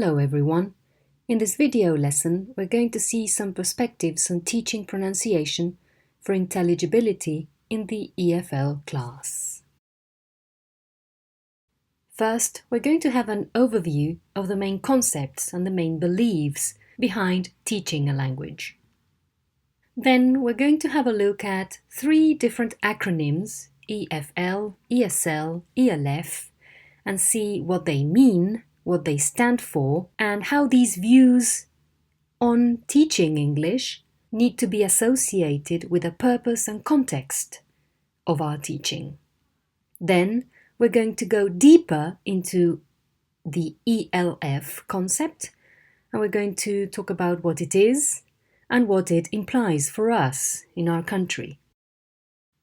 Hello everyone! In this video lesson we're going to see some perspectives on teaching pronunciation for intelligibility in the EFL class. First, we're going to have an overview of the main concepts and the main beliefs behind teaching a language. Then we're going to have a look at three different acronyms, EFL, ESL, ELF, and see what they mean, what they stand for, and how these views on teaching English need to be associated with the purpose and context of our teaching. Then we're going to go deeper into the ELF concept, and we're going to talk about what it is and what it implies for us in our country.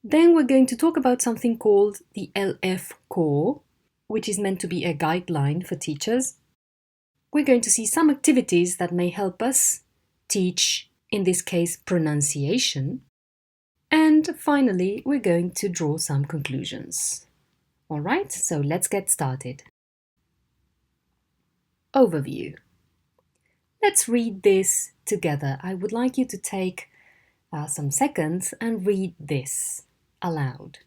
Then we're going to talk about something called the LF Core, which is meant to be a guideline for teachers. We're going to see some activities that may help us teach, in this case, pronunciation. And finally, we're going to draw some conclusions. All right, so let's get started. Overview. Let's read this together. I would like you to take some seconds and read this aloud.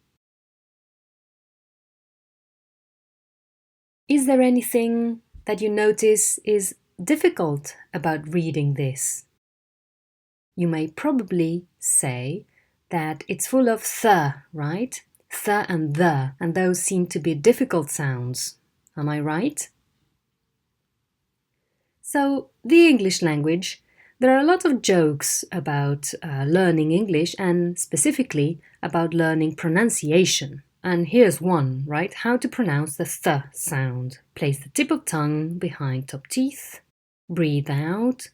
Is there anything that you notice is difficult about reading this? You may probably say that it's full of th, right? Th and the, and those seem to be difficult sounds. Am I right? So, the English language, there are a lot of jokes about learning English and specifically about learning pronunciation. And here's one, right? How to pronounce the th sound. Place the tip of tongue behind top teeth. Breathe out.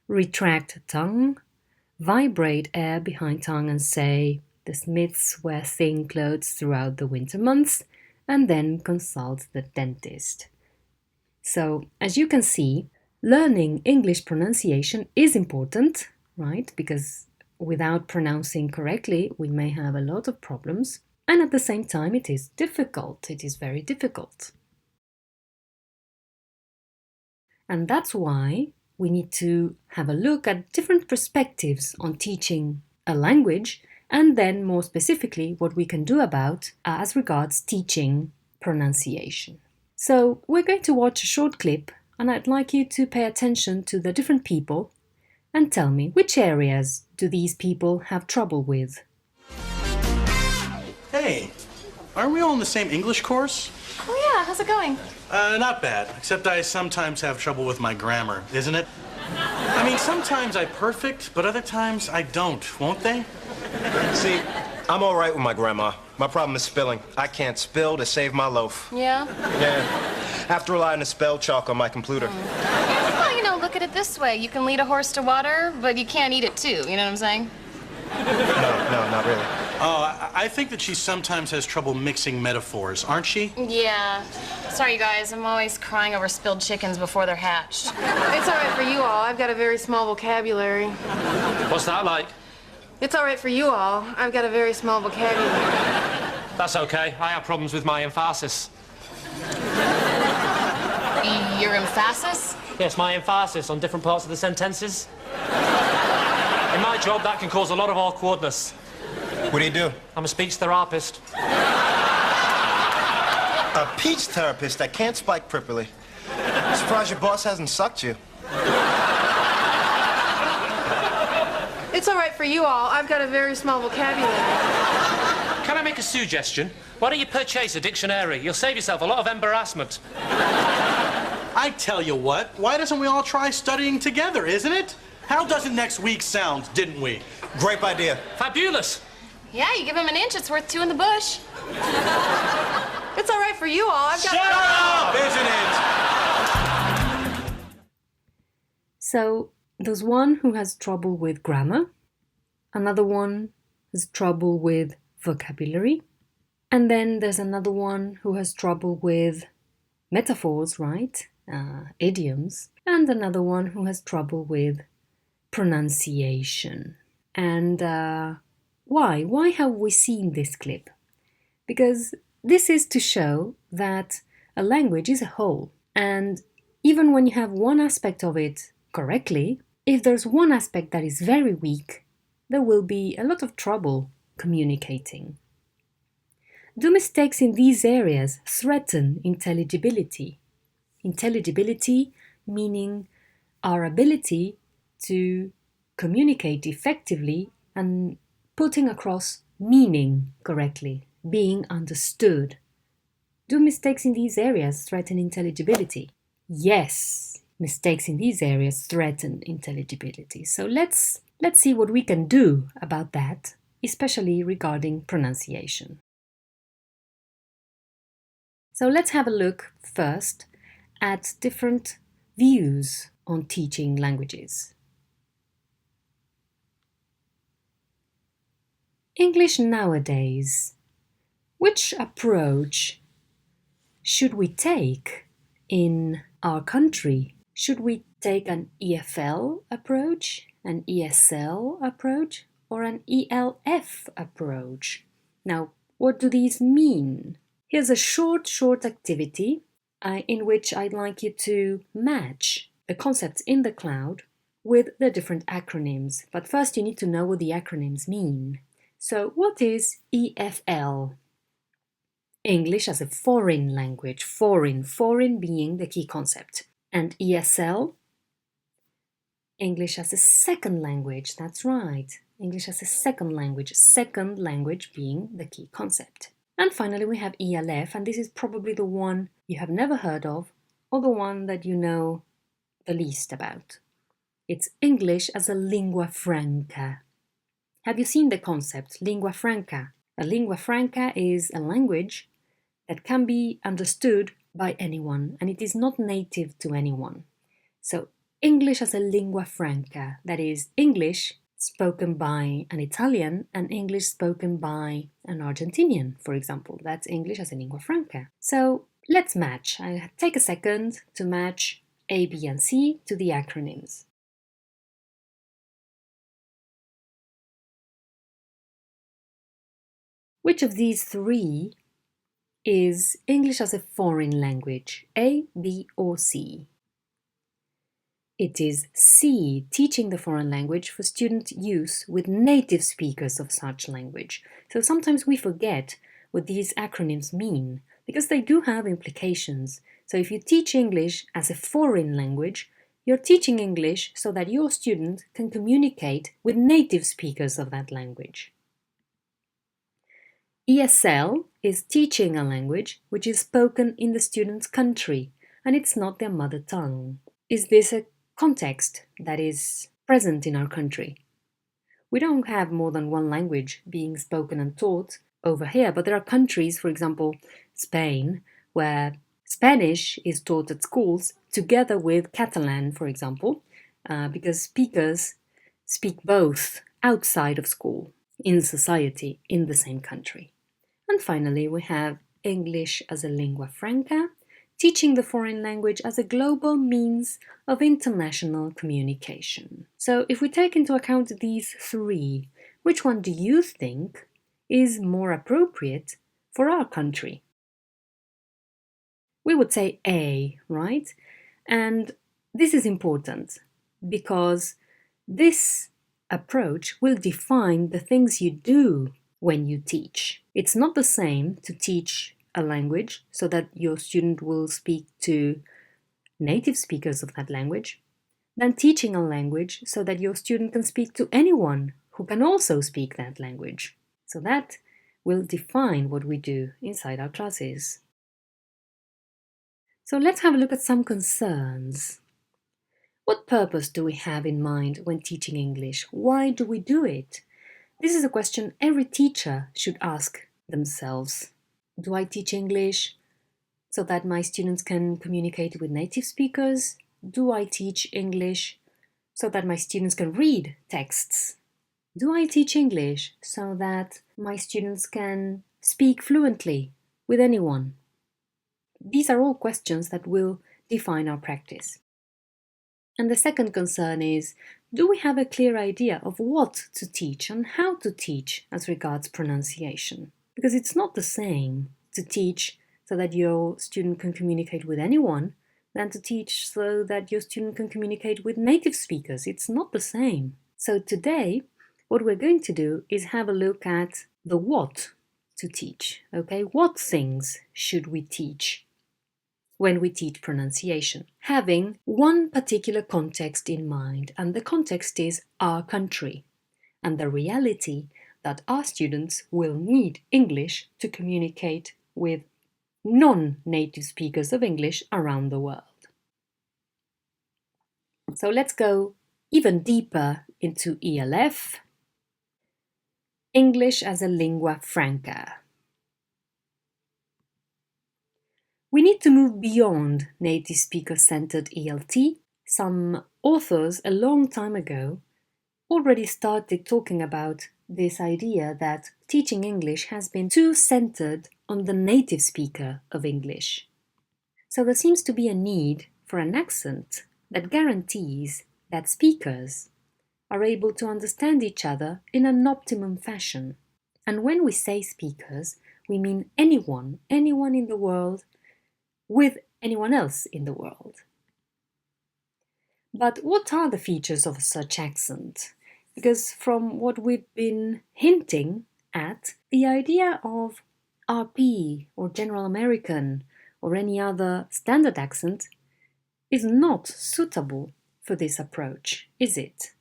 Retract tongue. Vibrate air behind tongue and say, the Smiths wear thin clothes throughout the winter months, and then consult the dentist. So, as you can see, learning English pronunciation is important, right? Because without pronouncing correctly, we may have a lot of problems. And at the same time, it is difficult. It is very difficult. And that's why we need to have a look at different perspectives on teaching a language, and then more specifically what we can do about as regards teaching pronunciation. So we're going to watch a short clip, and I'd like you to pay attention to the different people and tell me which areas do these people have trouble with. Hey, aren't we all in the same English course? Oh yeah, how's it going? Not bad, except I sometimes have trouble with my grammar, isn't it? I mean, sometimes I'm perfect, but other times I don't, won't they? See, I'm all right with my grammar. My problem is spelling. I can't spell to save my loaf. Yeah? Yeah. I have to rely on the spell chalk on my computer. Well, you know, look at it this way. You can lead a horse to water, but you can't eat it too. You know what I'm saying? No, not really. Oh, I think that she sometimes has trouble mixing metaphors, aren't she? Yeah. Sorry, you guys. I'm always crying over spilled chickens before they're hatched. It's all right for you all. I've got a very small vocabulary. What's that like? It's all right for you all. I've got a very small vocabulary. That's okay. I have problems with my emphasis. Your emphasis? Yes, my emphasis on different parts of the sentences. In my job, that can cause a lot of awkwardness. What do you do? I'm a speech therapist. A peach therapist that can't spike properly. Surprised your boss hasn't sucked you. It's all right for you all. I've got a very small vocabulary. Can I make a suggestion? Why don't you purchase a dictionary? You'll save yourself a lot of embarrassment. I tell you what, why doesn't we all try studying together, isn't it? How doesn't next week sound, didn't we? Great idea. Fabulous. Yeah, you give him an inch, it's worth two in the bush. It's all right for you all. I've got... Shut up, isn't it? So, there's one who has trouble with grammar, another one has trouble with vocabulary, and then there's another one who has trouble with metaphors, right? Idioms, and another one who has trouble with pronunciation. And why? Why have we seen this clip? Because this is to show that a language is a whole, and even when you have one aspect of it correctly, if there's one aspect that is very weak, there will be a lot of trouble communicating. Do mistakes in these areas threaten intelligibility? Intelligibility meaning our ability to communicate effectively and putting across meaning correctly, being understood. Do mistakes in these areas threaten intelligibility? Yes, mistakes in these areas threaten intelligibility. So let's see what we can do about that, especially regarding pronunciation. So let's have a look first at different views on teaching languages. English nowadays. Which approach should we take in our country? Should we take an EFL approach, an ESL approach, or an ELF approach? Now, what do these mean? Here's a short activity in which I'd like you to match the concepts in the cloud with the different acronyms. But first you need to know what the acronyms mean. So what is EFL? English as a foreign language, foreign being the key concept. And ESL, English as a second language, that's right. English as a second language being the key concept. And finally we have ELF, and this is probably the one you have never heard of, or the one that you know the least about. It's English as a lingua franca. Have you seen the concept, lingua franca? A lingua franca is a language that can be understood by anyone, and it is not native to anyone. So English as a lingua franca, that is English spoken by an Italian and English spoken by an Argentinian, for example. That's English as a lingua franca. So let's match. I take a second to match A, B, and C to the acronyms. Which of these three is English as a foreign language? A, B, or C? It is C, teaching the foreign language for student use with native speakers of such language. So sometimes we forget what these acronyms mean, because they do have implications. So if you teach English as a foreign language, you're teaching English so that your student can communicate with native speakers of that language. ESL is teaching a language which is spoken in the student's country, and it's not their mother tongue. Is this a context that is present in our country? We don't have more than one language being spoken and taught over here, but there are countries, for example, Spain, where Spanish is taught at schools together with Catalan, for example, because speakers speak both outside of school, in society, in the same country. And finally, we have English as a lingua franca, teaching the foreign language as a global means of international communication. So if we take into account these three, which one do you think is more appropriate for our country? We would say A, right? And this is important because this approach will define the things you do when you teach. It's not the same to teach a language so that your student will speak to native speakers of that language than teaching a language so that your student can speak to anyone who can also speak that language. So that will define what we do inside our classes. So let's have a look at some concerns. What purpose do we have in mind when teaching English? Why do we do it? This is a question every teacher should ask themselves. Do I teach English so that my students can communicate with native speakers? Do I teach English so that my students can read texts? Do I teach English so that my students can speak fluently with anyone? These are all questions that will define our practice. And the second concern is, do we have a clear idea of what to teach and how to teach as regards pronunciation? Because it's not the same to teach so that your student can communicate with anyone than to teach so that your student can communicate with native speakers. It's not the same. So today, what we're going to do is have a look at the what to teach. Okay, what things should we teach when we teach pronunciation, having one particular context in mind, and the context is our country and the reality that our students will need English to communicate with non-native speakers of English around the world. So let's go even deeper into ELF, English as a lingua franca. We need to move beyond native speaker-centered ELT. Some authors a long time ago already started talking about this idea that teaching English has been too centered on the native speaker of English. So there seems to be a need for an accent that guarantees that speakers are able to understand each other in an optimum fashion. And when we say speakers, we mean anyone in the world with anyone else in the world. But what are the features of such accent? Because from what we've been hinting at, the idea of RP or General American or any other standard accent is not suitable for this approach, is it?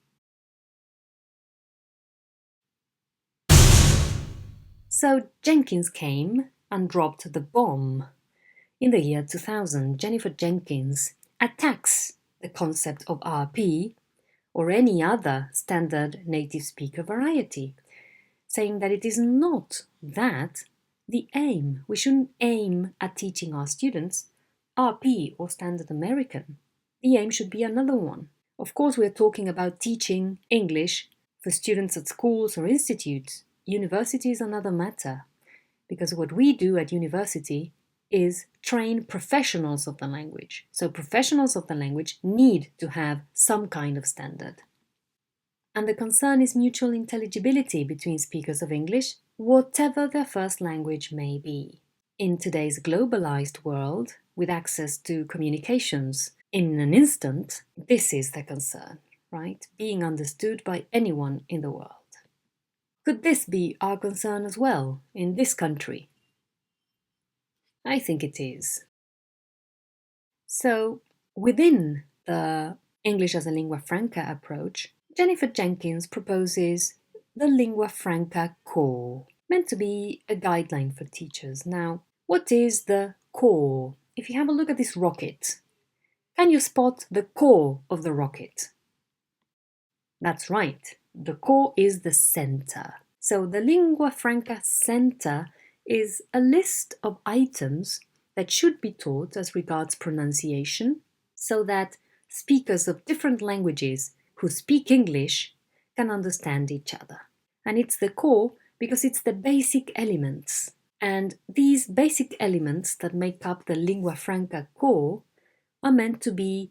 So Jenkins came and dropped the bomb. In the year 2000, Jennifer Jenkins attacks the concept of RP or any other standard native speaker variety, saying that it is not that the aim. We shouldn't aim at teaching our students RP or Standard American. The aim should be another one. Of course, we're talking about teaching English for students at schools or institutes. University is another matter, because what we do at university is train professionals of the language. So professionals of the language need to have some kind of standard. And the concern is mutual intelligibility between speakers of English, whatever their first language may be. In today's globalized world, with access to communications in an instant, this is the concern, right? Being understood by anyone in the world. Could this be our concern as well in this country? I think it is. So, within the English as a lingua franca approach, Jennifer Jenkins proposes the lingua franca core, meant to be a guideline for teachers. Now, what is the core? If you have a look at this rocket, can you spot the core of the rocket? That's right, the core is the center. So the lingua franca center is a list of items that should be taught as regards pronunciation, so that speakers of different languages who speak English can understand each other. And it's the core because it's the basic elements. And these basic elements that make up the lingua franca core are meant to be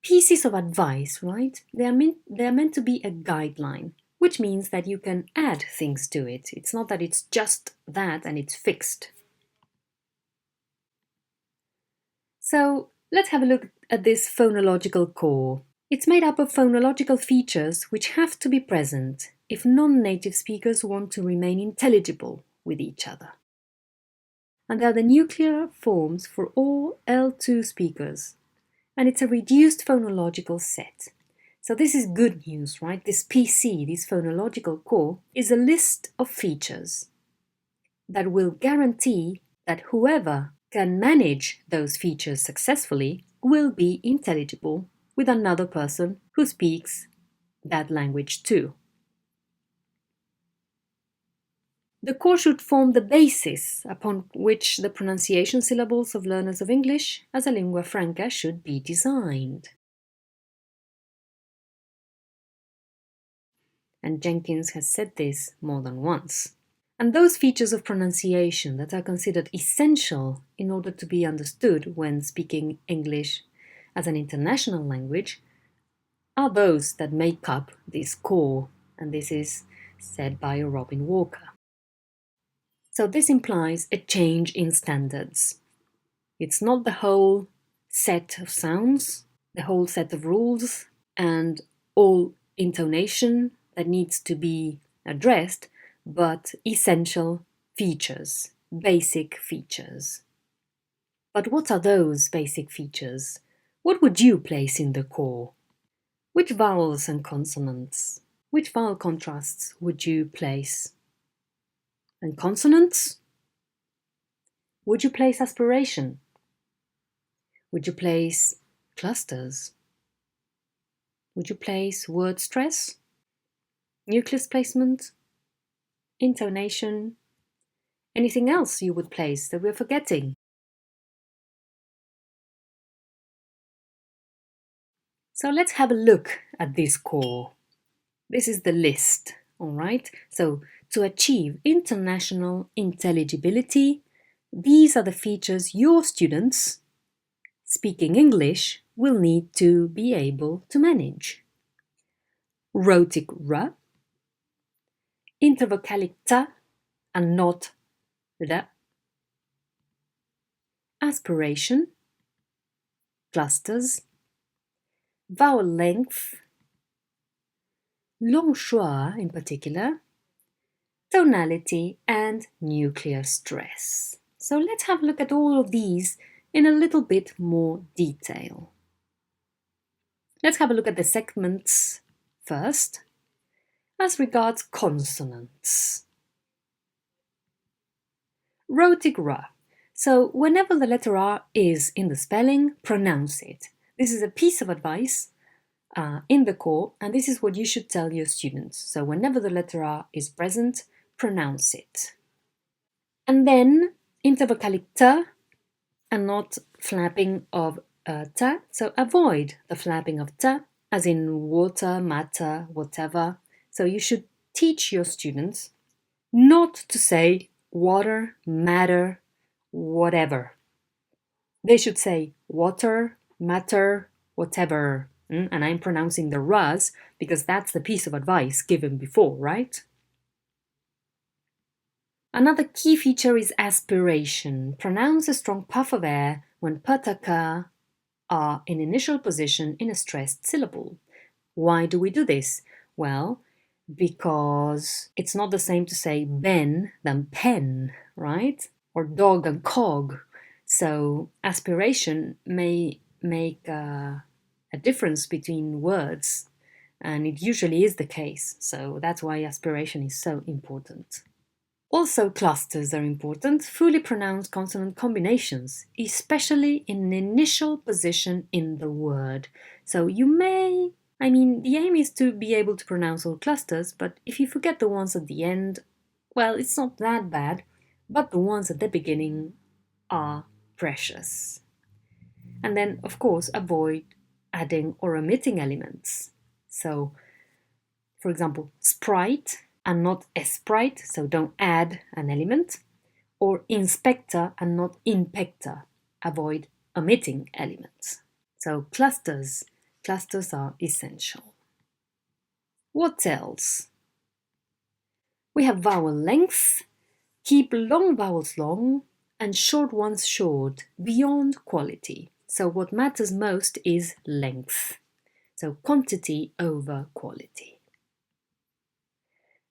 pieces of advice, right? They are meant to be a guideline, which means that you can add things to it. It's not that it's just that and it's fixed. So let's have a look at this phonological core. It's made up of phonological features which have to be present if non-native speakers want to remain intelligible with each other. And they are the nuclear forms for all L2 speakers. And it's a reduced phonological set. So this is good news, right? This PC, this phonological core, is a list of features that will guarantee that whoever can manage those features successfully will be intelligible with another person who speaks that language too. The core should form the basis upon which the pronunciation syllables of learners of English as a lingua franca should be designed. And Jenkins has said this more than once. And those features of pronunciation that are considered essential in order to be understood when speaking English as an international language are those that make up this core, and this is said by Robin Walker. So this implies a change in standards. It's not the whole set of sounds, the whole set of rules, and all intonation that needs to be addressed, but essential features, basic features. But what are those basic features? What would you place in the core? Which vowels and consonants, which vowel contrasts would you place? And consonants? Would you place aspiration? Would you place clusters? Would you place word stress? Nucleus placement? Intonation? Anything else you would place that we're forgetting? So let's have a look at this core. This is the list, all right? So to achieve international intelligibility, these are the features your students speaking English will need to be able to manage. Rhotic R, intervocalic T and not R, aspiration, clusters, vowel length, long schwa in particular, tonality and nuclear stress. So let's have a look at all of these in a little bit more detail. Let's have a look at the segments first, as regards consonants. Rhotic R. So whenever the letter R is in the spelling, pronounce it. This is a piece of advice in the core, and this is what you should tell your students. So whenever the letter R is present, pronounce it. And then intervocalic T and not flapping of T. So avoid the flapping of T, as in water, matter, whatever. So you should teach your students not to say water, matter, whatever. They should say water, matter, whatever. And I'm pronouncing the Rs because that's the piece of advice given before, right? Another key feature is aspiration. Pronounce a strong puff of air when pataka are in initial position in a stressed syllable. Why do we do this? Well, because it's not the same to say ben than pen, right? Or dog and cog. So aspiration may make a difference between words, and it usually is the case. So that's why aspiration is so important. Also, clusters are important, fully pronounced consonant combinations, especially in an initial position in the word. So you may, the aim is to be able to pronounce all clusters, but if you forget the ones at the end, well, it's not that bad, but the ones at the beginning are precious. And then, of course, avoid adding or omitting elements. So, for example, sprite and not esprite, so don't add an element, or inspector and not inpector, avoid omitting elements. So clusters are essential. What else? We have vowel length, keep long vowels long and short ones short, beyond quality. So what matters most is length, so quantity over quality.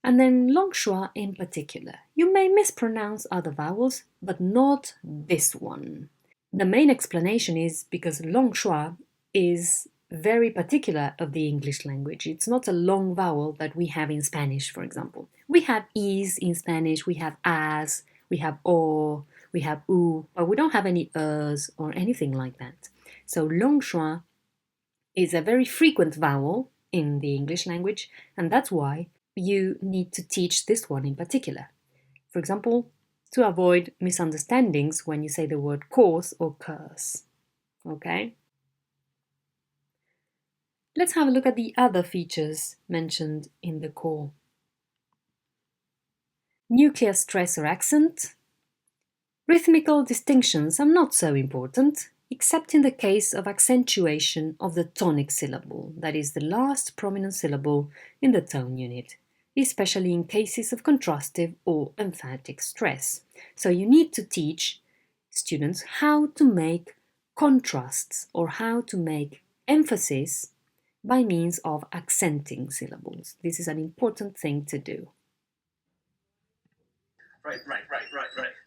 And then long schwa in particular. You may mispronounce other vowels, but not this one. The main explanation is because long schwa is very particular of the English language. It's not a long vowel that we have in Spanish, for example. We have is in Spanish, we have as, we have o, we have u, but we don't have any ers or anything like that. So long schwa is a very frequent vowel in the English language, and that's why you need to teach this one in particular. For example, to avoid misunderstandings when you say the word course or curse. Okay? Let's have a look at the other features mentioned in the core. Nuclear stress or accent. Rhythmical distinctions are not so important, except in the case of accentuation of the tonic syllable, that is the last prominent syllable in the tone unit, especially in cases of contrastive or emphatic stress. So you need to teach students how to make contrasts or how to make emphasis by means of accenting syllables. This is an important thing to do. Right.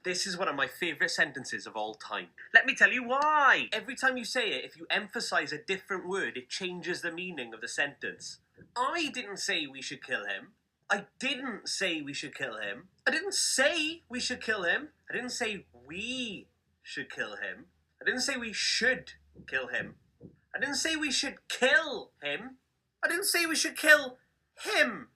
This is one of my favourite sentences of all time. Let me tell you why. Every time you say it, if you emphasise a different word, it changes the meaning of the sentence. I didn't say we should kill him. I didn't say we should kill him. I didn't say we should kill him. I didn't say we should kill him. I didn't say we should kill him. I didn't say we should kill him. I didn't say we should kill him.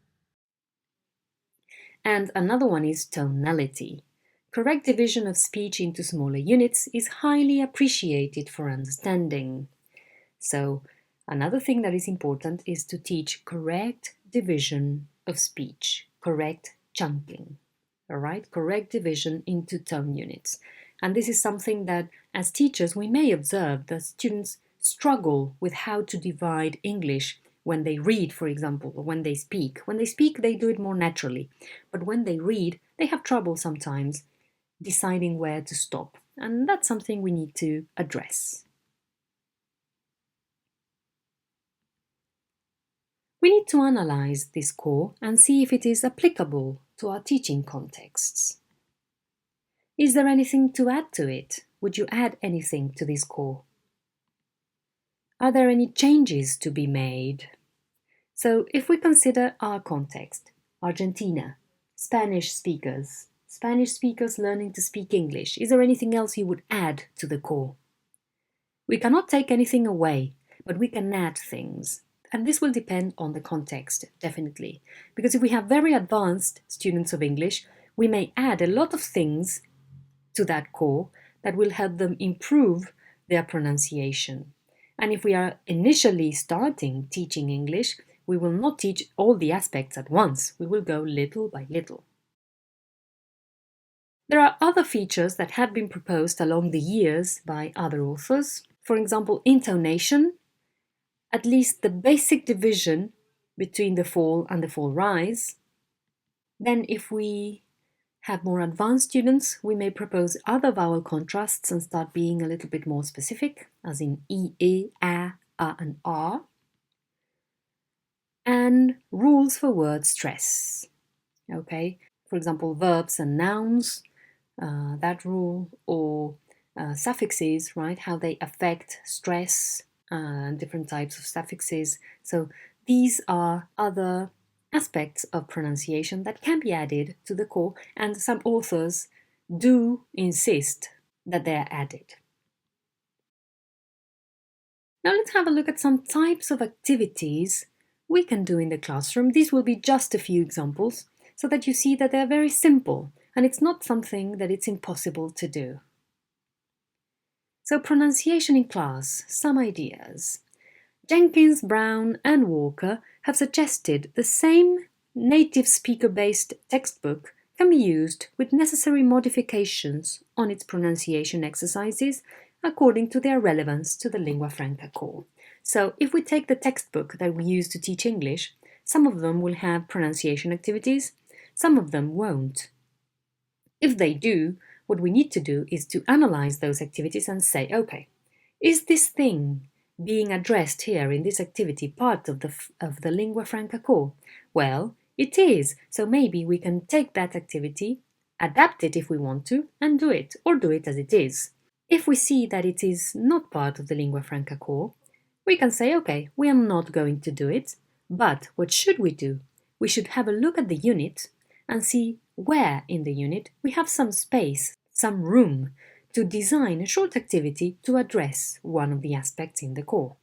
And another one is tonality. Correct division of speech into smaller units is highly appreciated for understanding. So, another thing that is important is to teach correct division of speech, correct chunking, all right? Correct division into tone units. And this is something that, as teachers, we may observe that students struggle with how to divide English when they read, for example, or when they speak. When they speak, they do it more naturally. But when they read, they have trouble sometimes deciding where to stop. And that's something we need to address. We need to analyze this core and see if it is applicable to our teaching contexts. Is there anything to add to it? Would you add anything to this core? Are there any changes to be made? So if we consider our context, Argentina, Spanish speakers learning to speak English, is there anything else you would add to the core? We cannot take anything away, but we can add things. And this will depend on the context, definitely. Because if we have very advanced students of English, we may add a lot of things to that core that will help them improve their pronunciation. And if we are initially starting teaching English, we will not teach all the aspects at once. We will go little by little. There are other features that have been proposed along the years by other authors. For example, intonation, at least the basic division between the fall and the fall rise. Then if we have more advanced students, we may propose other vowel contrasts and start being a little bit more specific, as in e, a, and r. And rules for word stress. Okay, for example, verbs and nouns, that rule, or suffixes, right? How they affect stress, different types of suffixes. So these are other aspects of pronunciation that can be added to the core, and some authors do insist that they are added. Now let's have a look at some types of activities we can do in the classroom. These will be just a few examples so that you see that they're very simple and it's not something that it's impossible to do. So pronunciation in class, some ideas. Jenkins, Brown and Walker have suggested the same native speaker-based textbook can be used with necessary modifications on its pronunciation exercises according to their relevance to the lingua franca core. So if we take the textbook that we use to teach English, some of them will have pronunciation activities, some of them won't. If they do, what we need to do is to analyze those activities and say, okay, is this thing being addressed here in this activity part of the lingua franca core? Well, it is, so maybe we can take that activity, adapt it if we want to, and do it, or do it as it is. If we see that it is not part of the lingua franca core, we can say, okay, we are not going to do it, but what should we do? We should have a look at the unit and see where in the unit we have some space, some room to design a short activity to address one of the aspects in the core.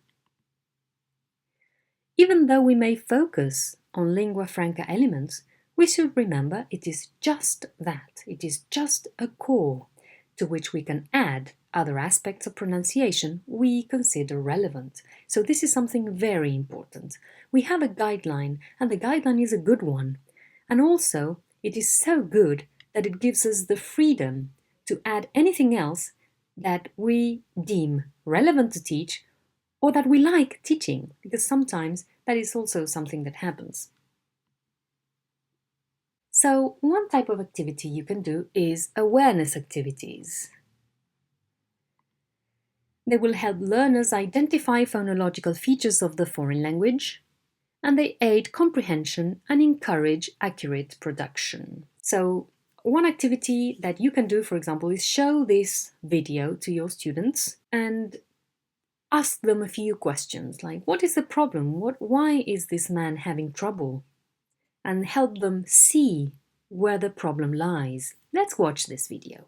Even though we may focus on lingua franca elements, we should remember it is just that. It is just a core to which we can add other aspects of pronunciation we consider relevant. So this is something very important. We have a guideline, and the guideline is a good one. And also, it is so good that it gives us the freedom to add anything else that we deem relevant to teach or that we like teaching, because sometimes that is also something that happens. So one type of activity you can do is awareness activities. They will help learners identify phonological features of the foreign language, and they aid comprehension and encourage accurate production. So, one activity that you can do, for example, is show this video to your students and ask them a few questions like, what is the problem? Why is this man having trouble? And help them see where the problem lies. Let's watch this video.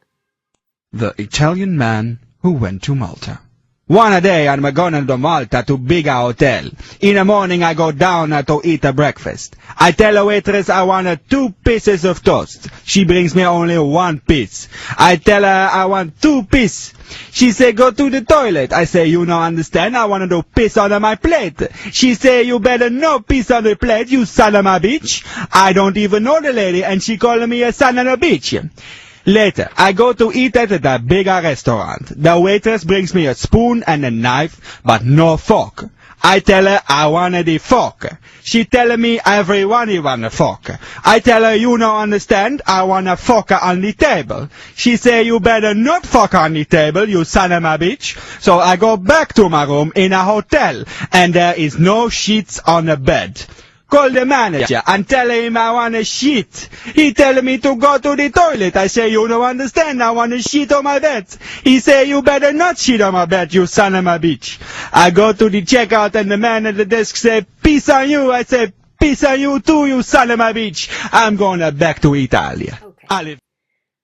The Italian man who went to Malta. One day I'm going to Malta to bigger hotel. In the morning I go down to eat a breakfast. I tell a waitress I want 2 pieces of toast. She brings me only 1 piece. I tell her I want 2 pieces. She say go to the toilet. I say you don't understand, I want to piss on my plate. She say you better no piss on the plate, you son of a bitch. I don't even know the lady and she call me a son of a bitch. Later, I go to eat at the bigger restaurant. The waitress brings me a spoon and a knife, but no fork. I tell her I want the fork. She tell me everyone want a fork. I tell her you don't understand, I want a fork on the table. She say you better not fork on the table, you son of a bitch. So I go back to my room in a hotel, and there is no sheets on the bed. Call the manager and tell him I want a shit. He tell me to go to the toilet. I say you don't understand, I want a shit on my bed. He say you better not shit on my bed, you son of a bitch. I go to the checkout and the man at the desk say peace on you. I say peace on you too, you son of a bitch. I'm going back to Italia. Okay.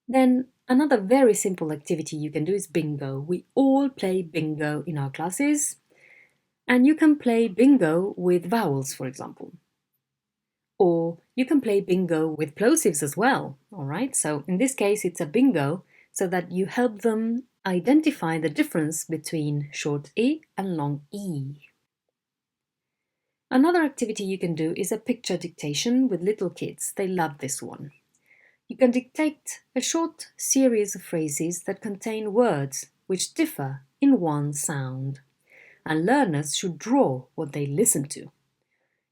Then another very simple activity you can do is bingo. We all play bingo in our classes. And you can play bingo with vowels, for example. Or you can play bingo with plosives as well, all right? So in this case, it's a bingo so that you help them identify the difference between short E and long E. Another activity you can do is a picture dictation with little kids. They love this one. You can dictate a short series of phrases that contain words which differ in one sound, and learners should draw what they listen to.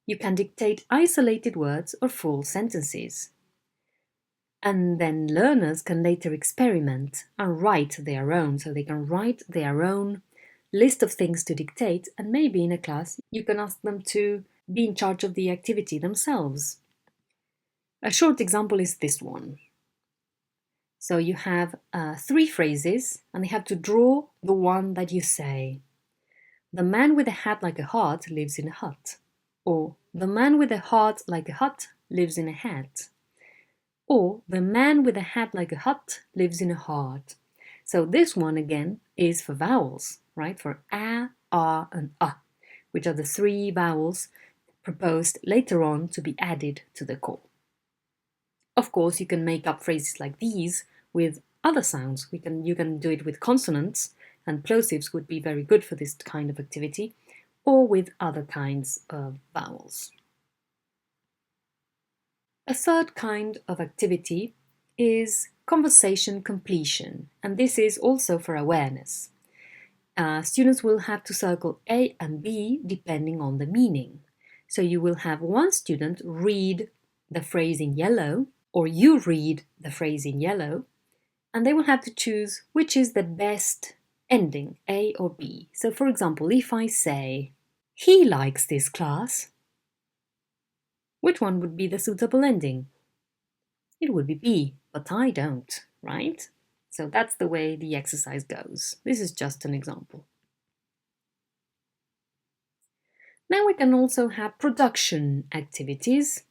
You can dictate isolated words or full sentences. And then learners can later experiment and write their own. So they can write their own list of things to dictate, and maybe in a class you can ask them to be in charge of the activity themselves. A short example is this one. So you have 3 phrases and they have to draw the one that you say. The man with a hat like a heart lives in a hut. Or, the man with a heart like a hut lives in a hat. Or, the man with a hat like a hut lives in a heart. So this one again is for vowels, right? For a, and which are the 3 vowels proposed later on to be added to the call. Of course, you can make up phrases like these with other sounds. You can do it with consonants, and plosives would be very good for this kind of activity, or with other kinds of vowels. A third kind of activity is conversation completion, and this is also for awareness. Students will have to circle A and B depending on the meaning. So you will have one student read the phrase in yellow, or you read the phrase in yellow, and they will have to choose which is the best ending, A or B. So for example, if I say, he likes this class, which one would be the suitable ending? It would be B, but I don't, right? So that's the way the exercise goes. This is just an example. Now we can also have production activities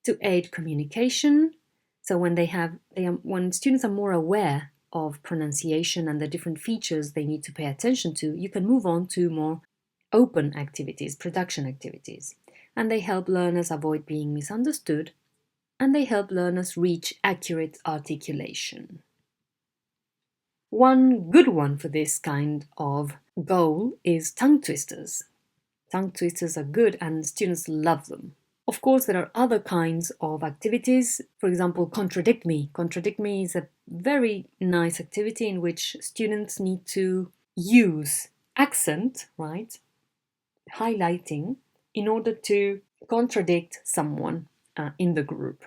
to aid communication. So when students are more aware of pronunciation and the different features they need to pay attention to, you can move on to more open activities, production activities. And they help learners avoid being misunderstood, and they help learners reach accurate articulation. One good one for this kind of goal is tongue twisters. Tongue twisters are good and students love them. Of course, there are other kinds of activities. For example, contradict me. Contradict me is a very nice activity in which students need to use accent, right? Highlighting in order to contradict someone in the group.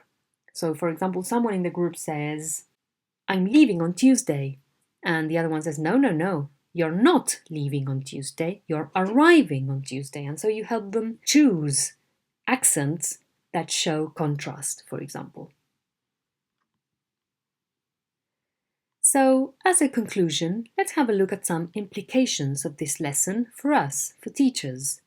So, for example, someone in the group says, I'm leaving on Tuesday. And the other one says, no, You're not leaving on Tuesday, you're arriving on Tuesday. And so you help them choose accents that show contrast, for example. So, as a conclusion, let's have a look at some implications of this lesson for us, for teachers.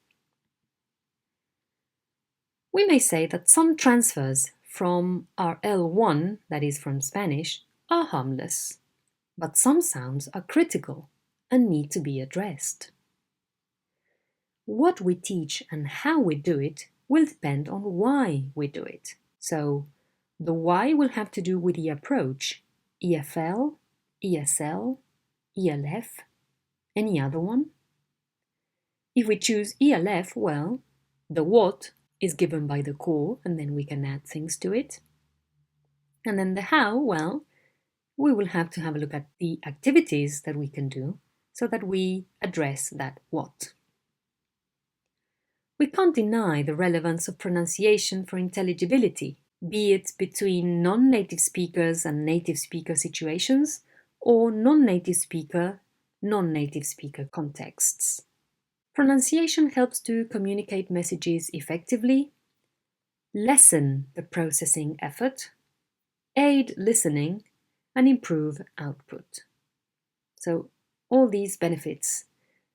We may say that some transfers from our L1, that is from Spanish, are harmless, but some sounds are critical and need to be addressed. What we teach and how we do it will depend on why we do it. So, the why will have to do with the approach, EFL, ESL, ELF, any other one. If we choose ELF, well, the what is given by the core and then we can add things to it. And then the how, well, we will have to have a look at the activities that we can do so that we address that what. We can't deny the relevance of pronunciation for intelligibility, be it between non-native speakers and native speaker situations, or non-native speaker contexts. Pronunciation helps to communicate messages effectively, lessen the processing effort, aid listening, and improve output. So all these benefits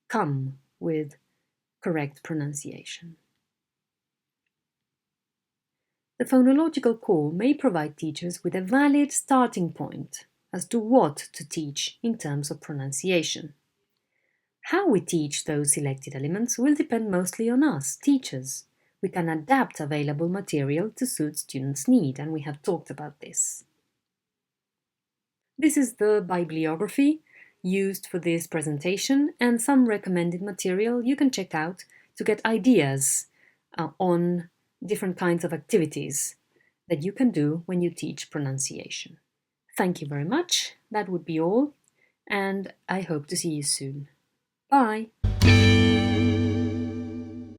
come with correct pronunciation. The phonological core may provide teachers with a valid starting point as to what to teach in terms of pronunciation. How we teach those selected elements will depend mostly on us, teachers. We can adapt available material to suit students' need, and we have talked about this. This is the bibliography used for this presentation and some recommended material you can check out to get ideas on different kinds of activities that you can do when you teach pronunciation. Thank you very much. That would be all, and I hope to see you soon. Bye!